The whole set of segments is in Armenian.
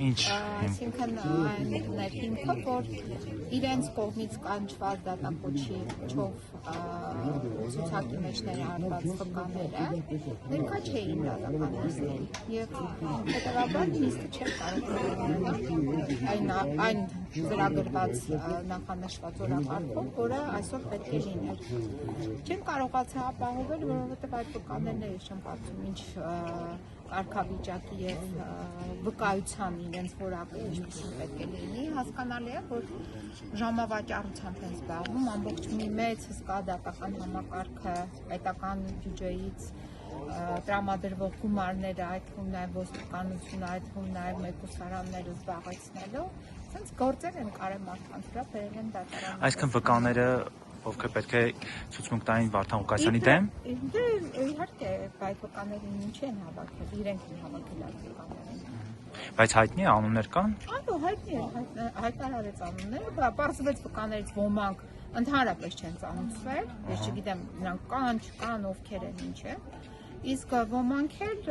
ինչ Այսինքն այն հիմքը, որ իրենց կողմից կանչված դատախոչով ցուցակի մեջ ներառված վկաները ներկա չէին դատական նիստին եւ հետեւաբար նիստը չէր կարող այն ծրագրված նախանշված օրակարգով, որը այսօր պետք է լիներ։ Չեմ կարողացա ապահովել, որովհետեւ այդ վկաներն եմ կարծում ինչ կարգավիճակի եւ վկայության իրենց որակը ինչպեսին պետք է լինի, հասկանալի է, որ ժամավաճառությամբ են զբաղվում, ամբողջ մի մեծ հսկա դատական համակարգը պետական բյուջեից տրամադրվող գումարները, այդ թվում նաև ոստիկանությունը, այդ թվում նաև մեկուսարանները զբաղեցնելու, ասենց գործեր են կարել մարդկանց վրա, բերել են դատարան։ Այսինքն վկաները ովքեր պետք է ցուցմունք տային Վարդան Ղուկասյանի դեմ։ Դե իհարկե, այդ վկաներին ինչ են հավաքել, իրենք են հավաքել այդ վկաներին։ Բայց հայտնի է անուններ կան։ Այո, հայտնի է, հայտարարեց անունները, պարզվեց վկաներից ոմանք ընդհանրապես չեն ծանոթվել, ես չգիտեմ նրանք կան, չկան, ովքեր են, ինչ է, իսկ ոմանք էլ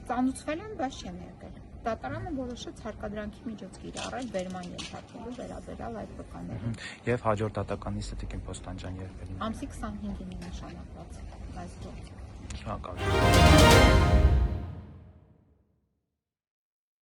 ծանոթվել են, բայց չեն եկել։ Դատարանը որոշեց հարկադրանքի միջոց կիրառել վերման ենթարկելու վերաբերյալ այդ վկաներին։ Եվ հաջորդ դատական նիստը Տիկին Պոստան ջան երբ է լինելու։ Ամսի 25-ին է նշանակված այս գործը։ Շնորհակալ եմ։